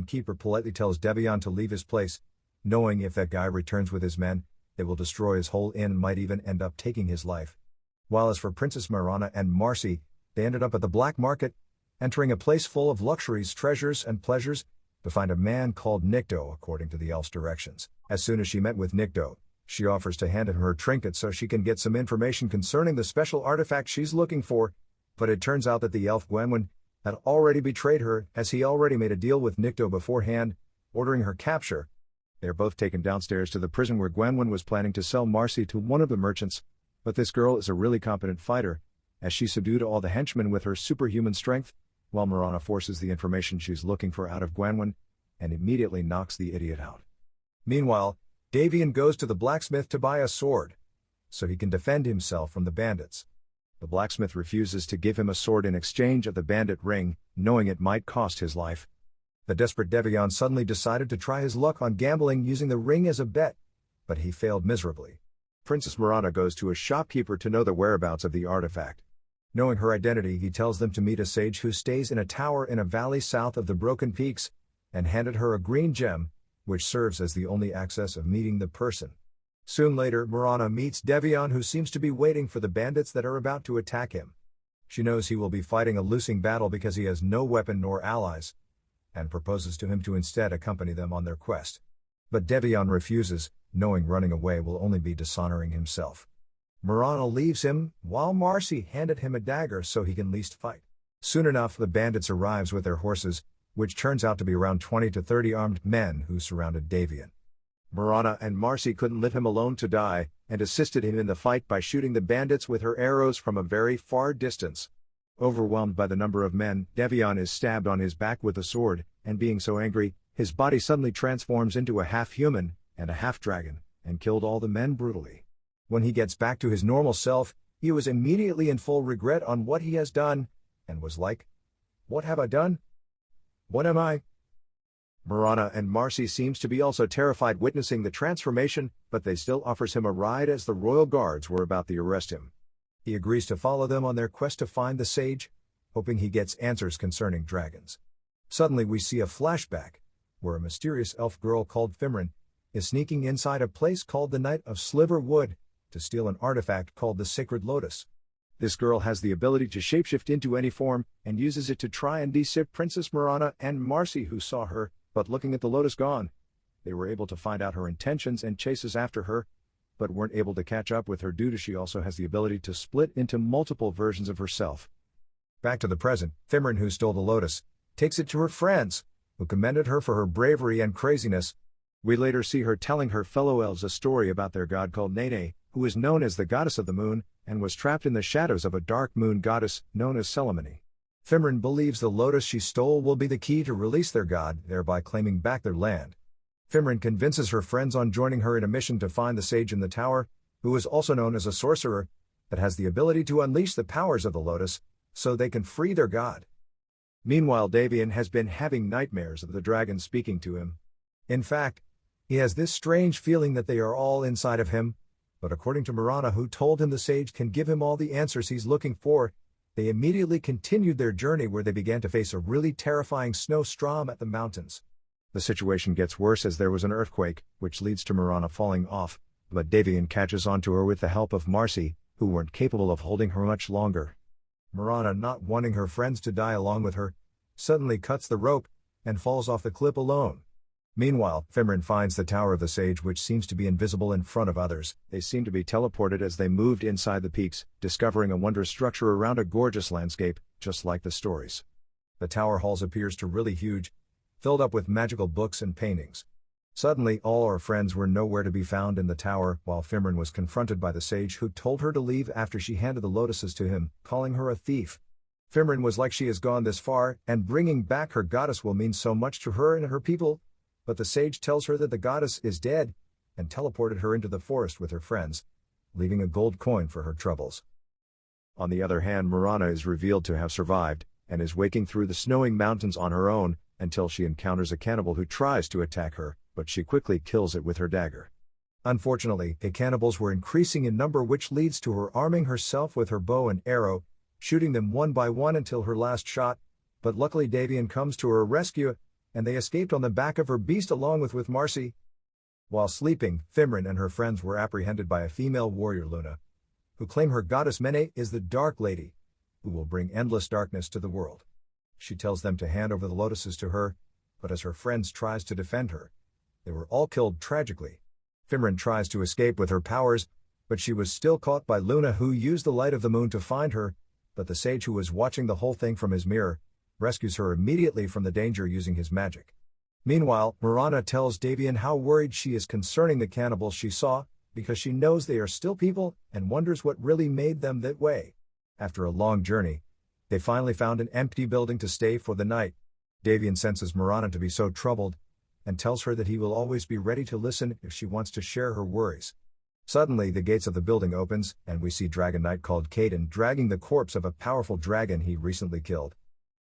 keeper politely tells Devion to leave his place, knowing if that guy returns with his men, they will destroy his whole inn and might even end up taking his life. While as for Princess Marana and Marcy, they ended up at the black market, entering a place full of luxuries, treasures, and pleasures, to find a man called Nikto according to the elf's directions. As soon as she met with Nikto, she offers to hand him her trinket so she can get some information concerning the special artifact she's looking for, but it turns out that the elf Gwenwyn had already betrayed her, as he already made a deal with Nikto beforehand, ordering her capture. They are both taken downstairs to the prison where Gwenwyn was planning to sell Marcy to one of the merchants, but this girl is a really competent fighter, as she subdued all the henchmen with her superhuman strength, while Marana forces the information she's looking for out of Gwenwyn, and immediately knocks the idiot out. Meanwhile, Davian goes to the blacksmith to buy a sword, so he can defend himself from the bandits. The blacksmith refuses to give him a sword in exchange of the bandit ring, knowing it might cost his life. The desperate Devion suddenly decided to try his luck on gambling using the ring as a bet, but he failed miserably. Princess Marana goes to a shopkeeper to know the whereabouts of the artifact. Knowing her identity, he tells them to meet a sage who stays in a tower in a valley south of the Broken Peaks, and handed her a green gem, which serves as the only access of meeting the person. Soon later, Marana meets Devion, who seems to be waiting for the bandits that are about to attack him. She knows he will be fighting a losing battle because he has no weapon nor allies, and proposes to him to instead accompany them on their quest. But Devion refuses, knowing running away will only be dishonoring himself. Marana leaves him, while Marcy handed him a dagger so he can least fight. Soon enough, the bandits arrives with their horses, which turns out to be around 20 to 30 armed men who surrounded Davian. Marana and Marcy couldn't leave him alone to die, and assisted him in the fight by shooting the bandits with her arrows from a very far distance. Overwhelmed by the number of men, Devion is stabbed on his back with a sword, and being so angry, his body suddenly transforms into a half-human and a half-dragon, and killed all the men brutally. When he gets back to his normal self, he was immediately in full regret on what he has done, and was like, "What have I done? What am I?" Marana and Marcy seems to be also terrified witnessing the transformation, but they still offers him a ride as the royal guards were about to arrest him. He agrees to follow them on their quest to find the sage, hoping he gets answers concerning dragons. Suddenly we see a flashback, where a mysterious elf girl called Fimrin is sneaking inside a place called the Night of Sliver Wood, to steal an artifact called the Sacred Lotus. This girl has the ability to shapeshift into any form, and uses it to try and deceive Princess Marana and Marcy, who saw her, but looking at the lotus gone. They were able to find out her intentions and chases after her, but weren't able to catch up with her due to she also has the ability to split into multiple versions of herself. Back to the present, Fimrin, who stole the lotus, takes it to her friends, who commended her for her bravery and craziness. We later see her telling her fellow elves a story about their god called Nene, who is known as the goddess of the moon, and was trapped in the shadows of a dark moon goddess known as Selimony. Fimrin believes the lotus she stole will be the key to release their god, thereby claiming back their land. Fimrin convinces her friends on joining her in a mission to find the sage in the tower, who is also known as a sorcerer, that has the ability to unleash the powers of the lotus, so they can free their god. Meanwhile, Davian has been having nightmares of the dragon speaking to him. In fact, he has this strange feeling that they are all inside of him, but according to Marana, who told him the sage can give him all the answers he's looking for, they immediately continued their journey, where they began to face a really terrifying snowstorm at the mountains. The situation gets worse as there was an earthquake, which leads to Marana falling off, but Davian catches onto her with the help of Marcy, who weren't capable of holding her much longer. Marana, not wanting her friends to die along with her, suddenly cuts the rope, and falls off the cliff alone. Meanwhile, Fimrin finds the Tower of the Sage, which seems to be invisible in front of others. They seem to be teleported as they moved inside the peaks, discovering a wondrous structure around a gorgeous landscape, just like the stories. The tower halls appears to really huge, filled up with magical books and paintings. Suddenly, all our friends were nowhere to be found in the tower, while Fimrin was confronted by the sage, who told her to leave after she handed the lotuses to him, calling her a thief. Fimrin was like, she has gone this far, and bringing back her goddess will mean so much to her and her people. But the sage tells her that the goddess is dead, and teleported her into the forest with her friends, leaving a gold coin for her troubles. On the other hand, Marana is revealed to have survived, and is waking through the snowing mountains on her own, until she encounters a cannibal who tries to attack her, but she quickly kills it with her dagger. Unfortunately, the cannibals were increasing in number, which leads to her arming herself with her bow and arrow, shooting them one by one until her last shot, but luckily Davian comes to her rescue, and they escaped on the back of her beast along with Marcy. While sleeping, Fimran and her friends were apprehended by a female warrior Luna, who claim her goddess Mene is the Dark Lady, who will bring endless darkness to the world. She tells them to hand over the lotuses to her, but as her friends tries to defend her, they were all killed tragically. Fimran tries to escape with her powers, but she was still caught by Luna, who used the light of the moon to find her, but the sage, who was watching the whole thing from his mirror, rescues her immediately from the danger using his magic. Meanwhile, Mirana tells Davian how worried she is concerning the cannibals she saw, because she knows they are still people and wonders what really made them that way. After a long journey, they finally found an empty building to stay for the night. Davian senses Mirana to be so troubled, and tells her that he will always be ready to listen if she wants to share her worries. Suddenly, the gates of the building opens, and we see Dragon Knight called Caden dragging the corpse of a powerful dragon he recently killed.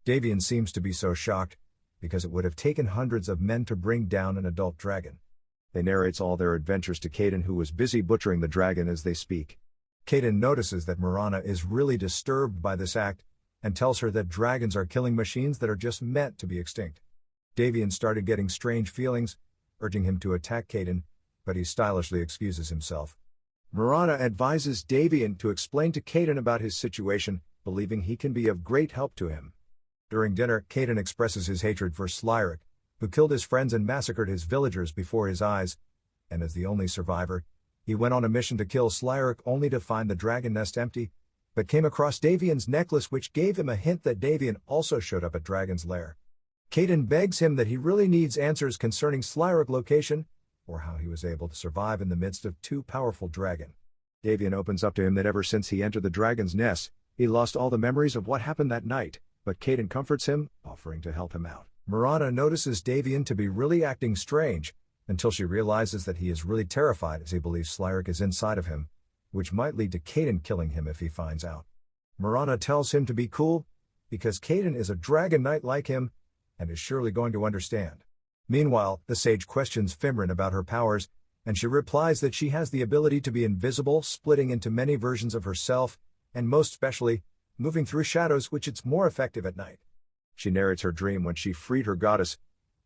Davian seems to be so shocked, because it would have taken hundreds of men to bring down an adult dragon. They narrates all their adventures to Caden, who was busy butchering the dragon as they speak. Caden notices that Mirana is really disturbed by this act, and tells her that dragons are killing machines that are just meant to be extinct. Davian started getting strange feelings, urging him to attack Caden, but he stylishly excuses himself. Mirana advises Davian to explain to Caden about his situation, believing he can be of great help to him. During dinner, Caden expresses his hatred for Slyric, who killed his friends and massacred his villagers before his eyes, and as the only survivor, he went on a mission to kill Slyric only to find the dragon nest empty, but came across Davian's necklace, which gave him a hint that Davian also showed up at Dragon's Lair. Caden begs him that he really needs answers concerning Slyric's location, or how he was able to survive in the midst of two powerful dragons. Davian opens up to him that ever since he entered the dragon's nest, he lost all the memories of what happened that night, but Caden comforts him, offering to help him out. Mirana notices Davian to be really acting strange, until she realizes that he is really terrified as he believes Slyric is inside of him, which might lead to Caden killing him if he finds out. Mirana tells him to be cool, because Caden is a dragon knight like him, and is surely going to understand. Meanwhile, the sage questions Fimran about her powers, and she replies that she has the ability to be invisible, splitting into many versions of herself, and most especially, moving through shadows, which it's more effective at night. She narrates her dream when she freed her goddess,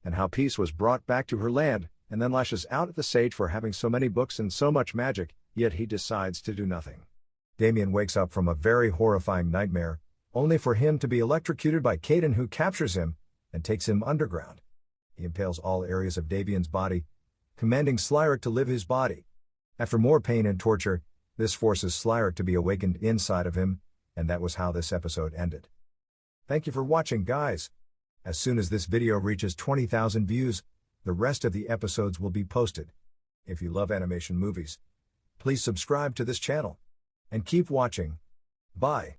and how peace was brought back to her land, and then lashes out at the sage for having so many books and so much magic, yet he decides to do nothing. Damien wakes up from a very horrifying nightmare, only for him to be electrocuted by Caden, who captures him and takes him underground. He impales all areas of Davian's body, commanding Slyric to live his body. After more pain and torture, this forces Slyric to be awakened inside of him, and that was how this episode ended. Thank you for watching, guys. As soon as this video reaches 20,000 views, the rest of the episodes will be posted. If you love animation movies, please subscribe to this channel. And keep watching. Bye.